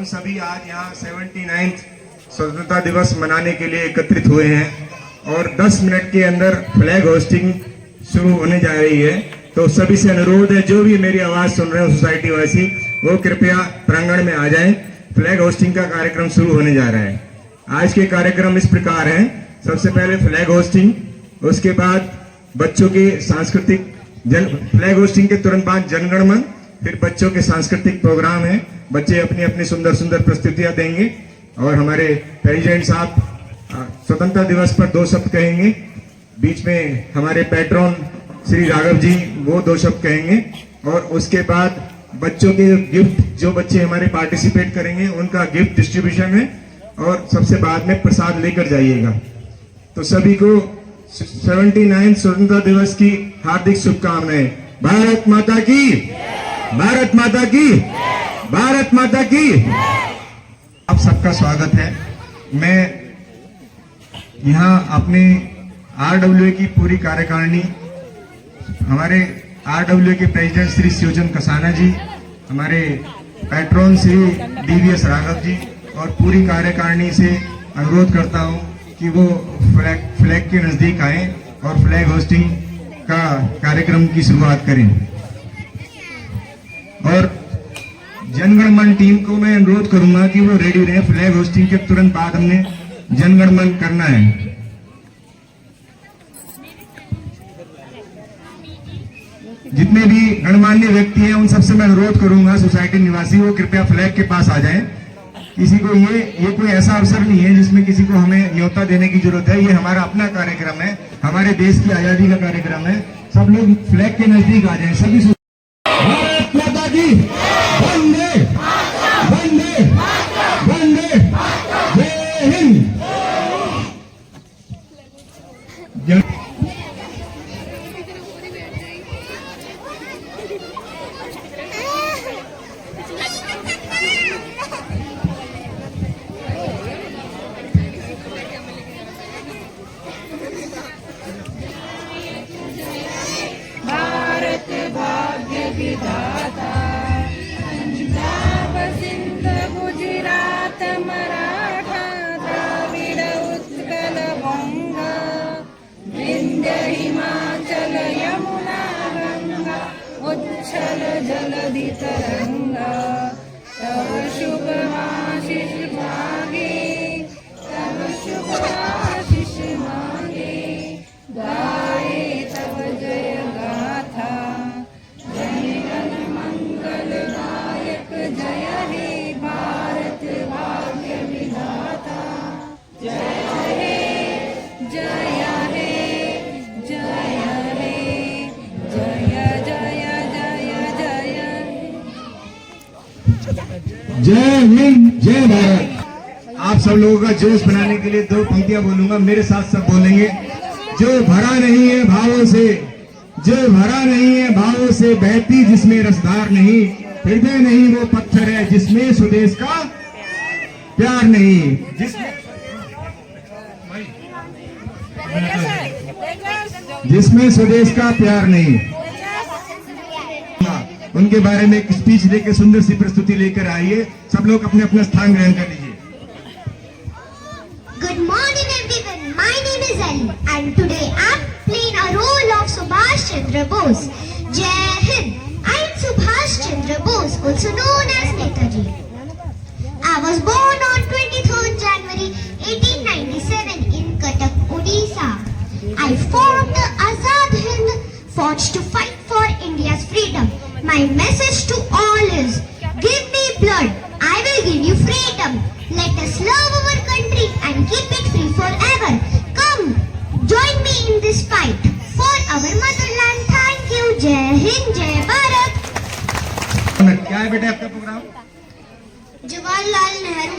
हम सभी आज यहाँ 79 स्वतंत्रता दिवस मनाने के लिए एकत्रित हुए हैं और 10 मिनट के अंदर फ्लैग होस्टिंग शुरू होने जा रही है। तो सभी से अनुरोध है, जो भी मेरी आवाज सुन रहे हो सोसाइटी वासी, वो कृपया प्रांगण में आ जाएं। फ्लैग होस्टिंग का कार्यक्रम शुरू होने जा रहा है। आज के कार्यक्रम इस प्रकार हैं। सबसे पहले फ्लैग होस्टिंग, उसके बाद बच्चों के सांस्कृतिक फ्लैग होस्टिंग के तुरंत बाद जनगण मन, फिर बच्चों के सांस्कृतिक प्रोग्राम है। बच्चे अपनी अपनी सुंदर सुंदर प्रस्तुतियां देंगे और हमारे प्रेसिडेंट साहब स्वतंत्रता दिवस पर 2 शब्द कहेंगे। बीच में हमारे पैट्रॉन श्री राघव जी वो 2 शब्द कहेंगे और उसके बाद बच्चों के गिफ्ट, जो बच्चे हमारे पार्टिसिपेट करेंगे उनका गिफ्ट डिस्ट्रीब्यूशन है और सबसे बाद में प्रसाद लेकर जाइएगा। तो सभी को 79 स्वतंत्रता दिवस की हार्दिक शुभकामनाएं। भारत माता की, भारत माता की, भारत माता की। आप सबका स्वागत है। मैं यहाँ अपने आरडब्ल्यूए की पूरी कार्यकारिणी, हमारे आरडब्ल्यूए के प्रेसिडेंट श्री शिवचंद कसाना जी, हमारे पैट्रॉन श्री डीवीएस राघव जी और पूरी कार्यकारिणी से अनुरोध करता हूँ कि वो फ्लैग के नजदीक आए और फ्लैग होस्टिंग का कार्यक्रम की शुरुआत करें। और जनगण मन टीम को मैं अनुरोध करूंगा कि वो रेडी रहे। फ्लैग होस्टिंग के तुरंत बाद हमने जनगण मन करना है। जितने भी गणमान्य व्यक्ति हैं उन सबसे मैं अनुरोध करूंगा, सोसाइटी निवासी, वो कृपया फ्लैग के पास आ जाएं। किसी को ये कोई ऐसा अवसर नहीं है जिसमें किसी को हमें न्योता देने की जरूरत है। ये हमारा अपना कार्यक्रम है, हमारे देश की आजादी का कार्यक्रम है। सब लोग फ्लैग के नजदीक आ जाएं। सभी भारत माता की, वंदे वंदे वंदे, जय हिंद। विधाता पंजाब सिंध गुजरात मराठा द्राविड़ उत्कल बंग विंध्य हिमाचल यमुना गंगा उच्छल जलधि तरंगा तव शुभ आशीष मांगे, तव शुभ आशीष मांगे, गाए तव जय गाथा। जय हे भारत भाग्य विधाता, जय हे जय हे जय हे जय जय जय जय। जय हिंद, जय भारत। आप सब लोगों का जोश बनाने के लिए 2 पंक्तियां बोलूंगा, मेरे साथ सब बोलेंगे। जो भरा नहीं है भावों से, जो भरा नहीं है भावों से, बहती जिसमें रसधार नहीं, हृदय नहीं वो पत्थर है जिसमें स्वदेश का प्यार नहीं। जिसमें स्वदेश का प्यार नहीं। उनके बारे में एक स्पीच लेकर सुंदर सी प्रस्तुति लेकर आइए। सब लोग अपने अपना स्थान ग्रहण कर लीजिए। Good morning everyone. My name is Ali and today I'm playing a role of Subhash Chandra Bose. Jai Hind. I am Subhash Chandra Bose, also known as Netaji. I was born on 23rd January 1897 in Cuttack, Odisha. I formed the Azad Hind Force to fight for India's freedom. My message to all is, give me blood, I will give you freedom. Let us love our country and keep it free forever. Come, join me in this fight for our motherland. Thank you. Jai Hind, Jai Bharat. क्या है बेटा आपका programme? Jawaharlal Nehru.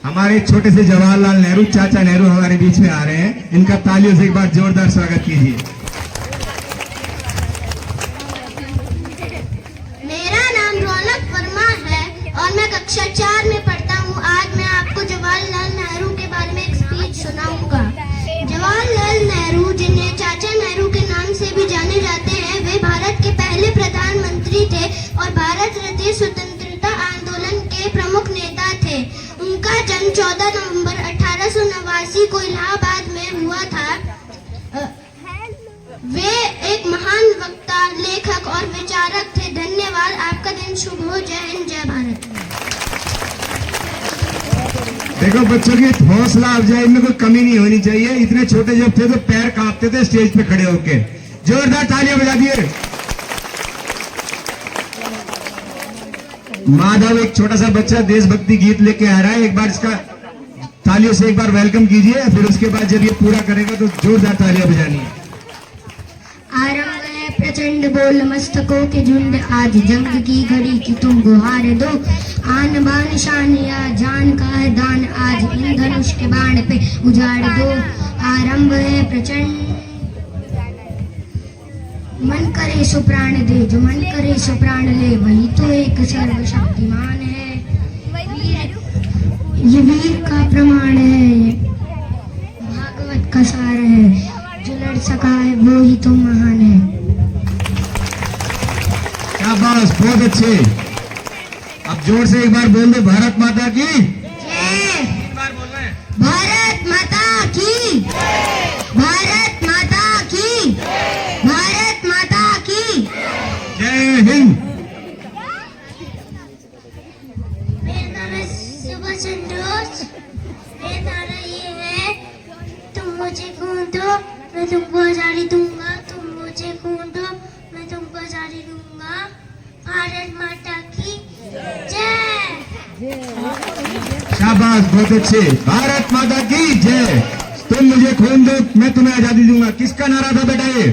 हमारे छोटे से जवाहरलाल नेहरू, चाचा नेहरू हमारे बीच में आ रहे हैं। इनका तालियों से एक बार जोरदार स्वागत कीजिए। मेरा नाम रौनक वर्मा है और मैं कक्षा 4 में पढ़ता हूँ। आज मैं आपको जवाहरलाल नेहरू के बारे में एक स्पीच सुनाऊंगा। जवाहरलाल नेहरू, जिन्हें चाचा नेहरू के नाम से भी जाने जाते हैं, वे भारत के पहले प्रधानमंत्री थे और भारत रत्न स्वतंत्रता आंदोलन के प्रमुख नेता जन्म 14 नवंबर 1889 को इलाहाबाद में हुआ था। वे एक महान वक्ता, लेखक और विचारक थे। धन्यवाद। आपका दिन शुभ हो। जय हिंद, जय भारत। देखो बच्चों की हौसला अफजाई में कोई कमी नहीं होनी चाहिए। इतने छोटे जब थे तो पैर कांपते थे स्टेज पे खड़े होके। जोरदार तालियां बजा दिए। माधव एक छोटा सा बच्चा देशभक्ति गीत लेके आ रहा है। एक बार इसका तालियों से एक बार वेलकम कीजिए। फिर उसके बाद जब ये पूरा करेगा तो जोरदार तालियां बजानी है। आरंभ है प्रचंड बोल मस्तकों के झुंड, आज जंग की घड़ी की तुम गुहार दो। आन बान शान या जान का है दान, आज इन धनुष के बाण पे उजाड़ दो। आरंभ है प्रचंड, मन करे सो प्राण दे, जो मन करे सो प्राण ले, वही तो एक सर्वशक्तिमान है। ये वीर का प्रमाण है, भागवत का सार है, जो लड़ सका है वो ही तो महान है। शाबाश, बहुत अच्छे। अब जोर से एक बार बोल दो, भारत माता की जय। भारत माता की, भारत माता की, भारत माता की जय हिंद। मेरा नाम है सुभाष चंद्र बोस। मेरा नारा ये है, तुम मुझे खून दो मैं तुमको आजादी दूंगा, तुम मुझे खून दो मैं तुमको आजादी दूंगा। भारत माता की जय। शाबाश, बहुत अच्छे। भारत माता की जय। तुम मुझे खून दो मैं तुम्हें आजादी दूंगा। किसका नारा था बेटा ये?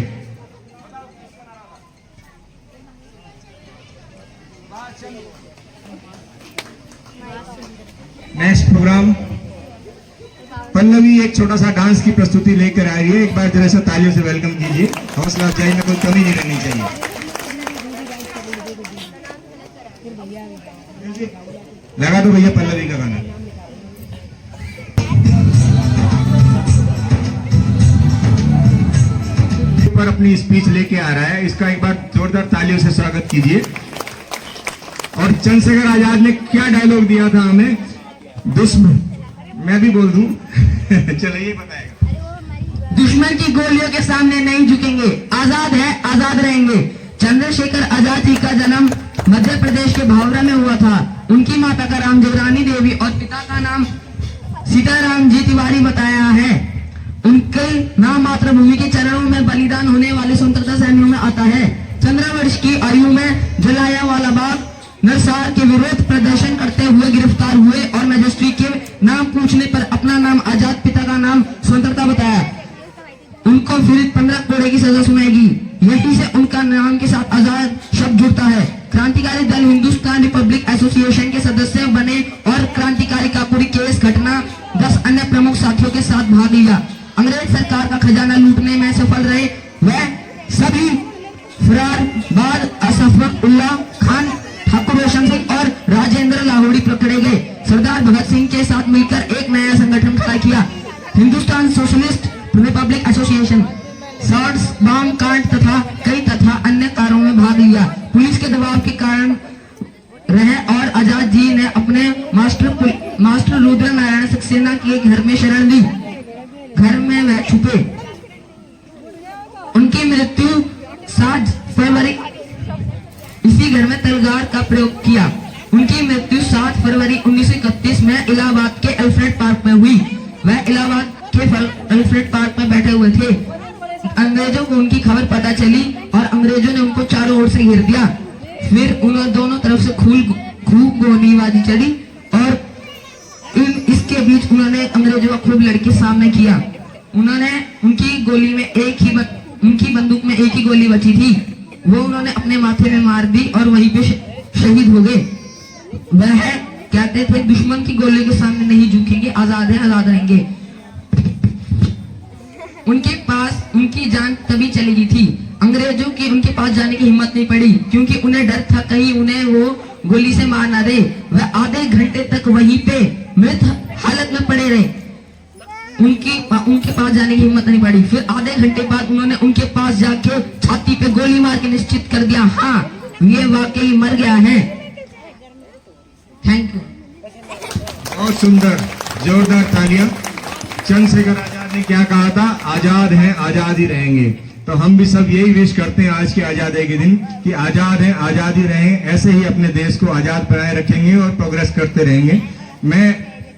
नेक्स्ट प्रोग्राम पल्लवी एक छोटा सा डांस की प्रस्तुति लेकर आ रही है। एक बार जरा सा तालियों से वेलकम कीजिए। हौसला अफजाई में कोई कमी नहीं रहनी चाहिए। लगा दो भैया पल्लवी का गाना। पर अपनी स्पीच लेके आ रहा है। इसका एक बार जोरदार तालियों से स्वागत कीजिए। और चंद्रशेखर आजाद ने क्या डायलॉग दिया था हमें? दुश्मन, मैं भी बोल दूं चलो ये बताएगा। दुश्मन की गोलियों के सामने नहीं झुकेंगे, आजाद है आजाद रहेंगे। चंद्रशेखर आजाद जी का जन्म मध्य प्रदेश के भावरा में हुआ था। उनकी माता का नाम जगरानी देवी और पिता का नाम सीताराम जी तिवारी बताया है। उनके नाम मातृभूमि के चरणों में बलिदान होने वाले स्वतंत्रता सेनानियों में आता है। 15 वर्ष की आयु में जलियांवाला बाग नरसार के विरोध प्रदर्शन करते हुए गिरफ्तार हुए और मजिस्ट्रेट के नाम पूछने पर अपना नाम आजाद, पिता का नाम स्वतंत्रता बताया। उनको फिर 15 कोड़े की सजा सुनाएगी। यही से उनका नाम के साथ आजाद शब्द जुड़ता है। क्रांतिकारी दल हिंदुस्तान रिपब्लिक एसोसिएशन के सदस्य बने और क्रांतिकारी काकोरी केस घटना 10 अन्य प्रमुख साथियों के साथ भाग लिया। अंग्रेज सरकार का खजाना लूटने में सफल रहे। वह सभी फरार बाद असफुल्ला खान, ठाकुर रोशन सिंह और राजेंद्र लाहौरी पकड़े गए। सरदार भगत सिंह के साथ मिलकर एक नया संगठन खड़ा किया, हिंदुस्तान सोशलिस्ट रिपब्लिक एसोसिएशन। शॉर्ट्स बम कांड तथा अन्य कार्यों में भाग लिया। पुलिस के दबाव के कारण रहे और आजाद जी ने अपने मास्टर रुद्र नारायण सक्सेना के घर में शरण ली। घर में वह छुपे। उनकी मृत्यु 7 फरवरी इसी घर में तलवार का प्रयोग किया। उनकी मृत्यु 7 फरवरी 1931 में इलाहाबाद के अल्फ्रेड पार्क में हुई। वह इलाहाबाद के अल्फ्रेड पार्क में बैठे हुए थे। अंग्रेजों को उनकी खबर पता चली और अंग्रेजों ने उनको चारों ओर से घेर दिया। फिर उन्होंने दोनों तरफ से खूब गोलीबारी चली और इसके बीच उन्होंने अंग्रेजों का खूब लड़के सामने किया। उन्होंने उनकी बंदूक में एक ही गोली बची थी, वो उन्होंने अपने माथे में मार दी और वहीं पे शहीद हो गए। वह कहते थे दुश्मन की गोली के सामने नहीं झुकेंगे, आजाद है आजाद रहेंगे। उनके पास उनकी जान तभी चली गई थी। अंग्रेजों की उनके पास जाने की हिम्मत नहीं पड़ी क्योंकि उन्हें डर था कहीं उन्हें वो गोली से मार ना दे। वह आधे घंटे तक वहीं पे मृत हालत में पड़े रहे। उनके पास जाने की हिम्मत नहीं पड़ी। फिर आधे घंटे बाद उन्होंने उनके पास जाके छाती पे गोली मार के निश्चित कर दिया, हाँ ये वाकई मर गया है। Thank you. बहुत सुंदर, जोरदार तालियां। चंद्रशेखर आजाद ने क्या कहा था? आजाद हैं, आजाद ही रहेंगे। तो हम भी सब यही विश करते हैं आज की आजादी के दिन कि आजाद हैं, आजाद ही रहें। ऐसे ही अपने देश को आजाद बनाए रखेंगे और प्रोग्रेस करते रहेंगे। मैं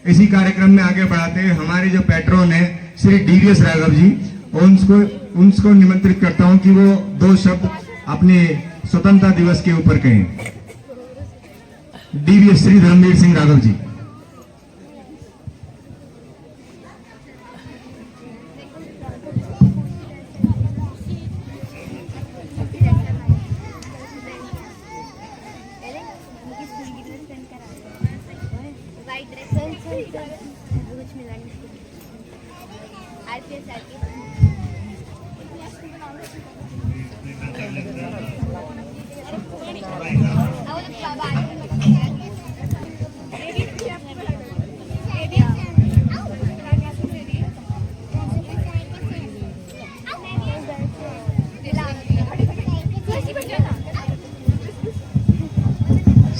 इसी कार्यक्रम में आगे बढ़ाते हुए हमारे जो पैट्रन है श्री डीवीएस राघव जी, उनको निमंत्रित करता हूं कि वो 2 शब्द अपने स्वतंत्रता दिवस के ऊपर कहें। डीवीएस श्री धर्मवीर सिंह राघव जी।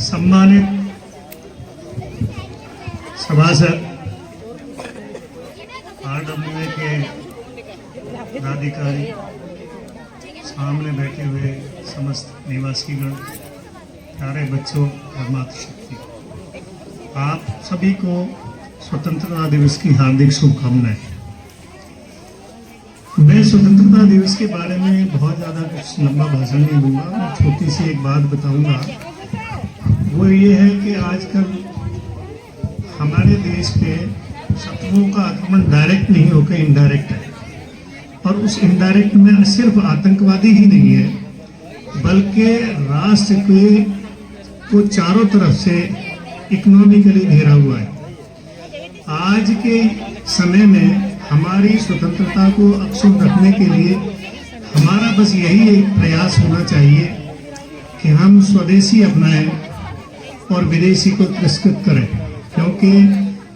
सम्मानित सभासद, RWA के पदाधिकारी, सामने बैठे हुए समस्त निवासीगण, प्यारे बच्चों और मातृशक्ति, आप सभी को स्वतंत्रता दिवस की हार्दिक शुभकामनाएं। मैं स्वतंत्रता दिवस के बारे में बहुत ज़्यादा कुछ लंबा भाषण नहीं दूंगा, मैं छोटी सी एक बात बताऊंगा। वो ये है कि आजकल हमारे देश पे शत्रुओं का आक्रमण डायरेक्ट नहीं होकर इनडायरेक्ट है, और उस इनडायरेक्ट में सिर्फ आतंकवादी ही नहीं है बल्कि राष्ट्र को चारों तरफ से इकोनॉमिकली घेरा हुआ है। आज के समय में हमारी स्वतंत्रता को अक्षुण्ण रखने के लिए हमारा बस यही एक प्रयास होना चाहिए कि हम स्वदेशी अपनाएं और विदेशी को तिरस्कृत करें, क्योंकि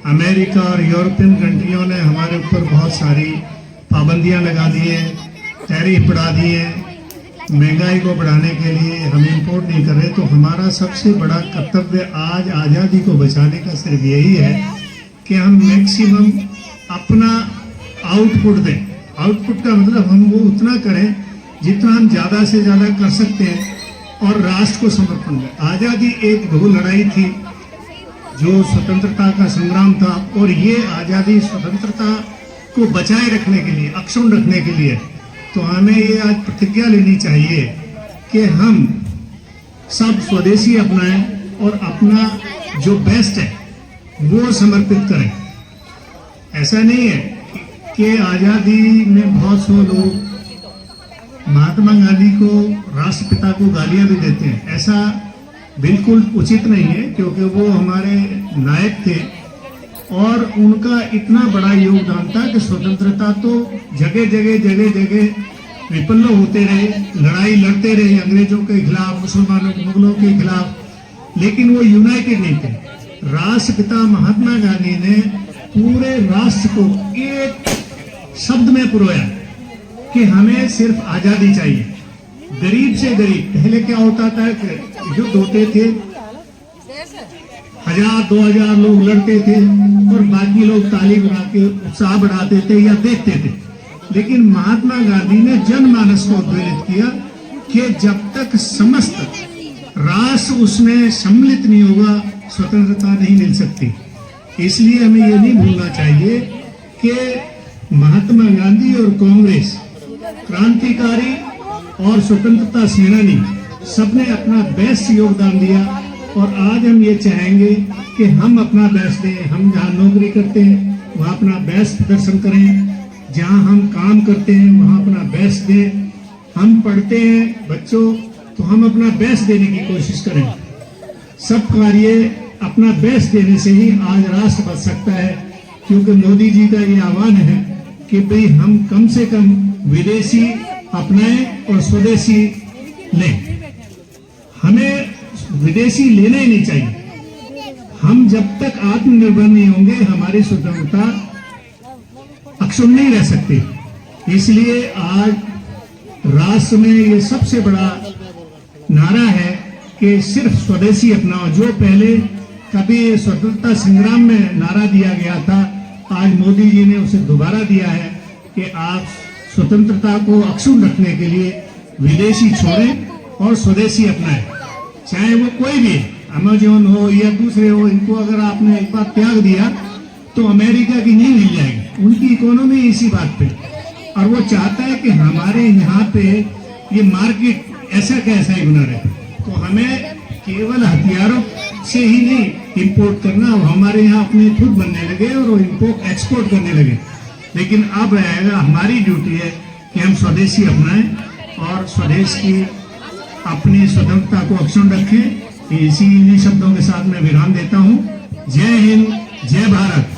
अमेरिका और यूरोपियन कंट्रियों ने हमारे ऊपर बहुत सारी पाबंदियां लगा दी हैं, टैरिफ बढ़ा दिए हैं। महंगाई को बढ़ाने के लिए हम इंपोर्ट नहीं कर रहे। तो हमारा सबसे बड़ा कर्तव्य आज आज़ादी को बचाने का सिर्फ यही है कि हम मैक्सिमम अपना आउटपुट दें। आउटपुट का मतलब हम वो उतना करें जितना हम ज़्यादा से ज़्यादा कर सकते हैं और राष्ट्र को समर्पण दें। आज़ादी एक वो लड़ाई थी जो स्वतंत्रता का संग्राम था, और ये आज़ादी स्वतंत्रता को बचाए रखने के लिए, अक्षुण्ण रखने के लिए। तो हमें ये आज प्रतिज्ञा लेनी चाहिए कि हम सब स्वदेशी अपनाएं और अपना जो बेस्ट है वो समर्पित करें। ऐसा नहीं है कि आज़ादी में बहुत से लोग महात्मा गांधी को, राष्ट्रपिता को गालियां भी देते हैं। ऐसा बिल्कुल उचित नहीं है, क्योंकि वो हमारे नायक थे और उनका इतना बड़ा योगदान था कि स्वतंत्रता तो जगह जगह विपन्न होते रहे, लड़ाई लड़ते रहे अंग्रेजों के खिलाफ, मुसलमानों मुगलों के खिलाफ, लेकिन वो यूनाइटेड नहीं थे। राष्ट्रपिता महात्मा गांधी ने पूरे राष्ट्र को एक शब्द में पिरोया कि हमें सिर्फ आजादी चाहिए। गरीब से गरीब, पहले क्या होता था कि युद्ध होते थे, 1000-2000 लोग लड़ते थे और बाकी लोग ताली बजा के उत्साह बढ़ाते थे या देखते थे। लेकिन महात्मा गांधी ने जनमानस को उद्वेलित किया कि जब तक समस्त राष्ट्र उसमें सम्मिलित नहीं होगा, स्वतंत्रता नहीं मिल सकती। इसलिए हमें ये नहीं भूलना चाहिए कि महात्मा गांधी और कांग्रेस, क्रांतिकारी और स्वतंत्रता सेनानी, सबने अपना बेस्ट योगदान दिया। और आज हम ये चाहेंगे कि हम अपना बेस्ट दें। हम जहाँ नौकरी करते हैं वहाँ अपना बेस्ट प्रदर्शन करें, जहाँ हम काम करते हैं वहाँ अपना बेस्ट दें। हम पढ़ते हैं बच्चों, तो हम अपना बेस्ट देने की कोशिश करें। सब कार्य अपना बेस्ट देने से ही आज राष्ट्र बच सकता है, क्योंकि मोदी जी का ये आह्वान है कि भाई हम कम से कम विदेशी अपनाएं और स्वदेशी लें। हमें विदेशी लेना ही नहीं चाहिए। हम जब तक आत्मनिर्भर नहीं होंगे, हमारी स्वतंत्रता अक्षुण्ण नहीं रह सकती। इसलिए आज राष्ट्र में ये सबसे बड़ा नारा है कि सिर्फ स्वदेशी अपनाओ। जो पहले कभी स्वतंत्रता संग्राम में नारा दिया गया था, आज मोदी जी ने उसे दोबारा दिया है कि आप स्वतंत्रता को अक्षुण्ण रखने के लिए विदेशी छोड़ें और स्वदेशी अपनाएं। चाहे वो कोई भी अमेजोन हो या दूसरे हो, इनको अगर आपने एक बार त्याग दिया तो अमेरिका की नींव हिल जाएगी। उनकी इकोनॉमी इसी बात पे, और वो चाहता है कि हमारे यहाँ पे ये मार्केट ऐसा कैसा ही बना रहे। तो हमें केवल हथियारों से ही नहीं इंपोर्ट करना, हमारे यहाँ अपने खुद बनने लगे और वो इंपोर्ट एक्सपोर्ट करने लगे। लेकिन अब रहेगा, हमारी ड्यूटी है कि हम स्वदेशी अपनाएं और स्वदेश की अपनी स्वतंत्रता को अक्षुण्ण रखें। इसी शब्दों के साथ मैं विराम देता हूँ। जय हिंद, जय भारत।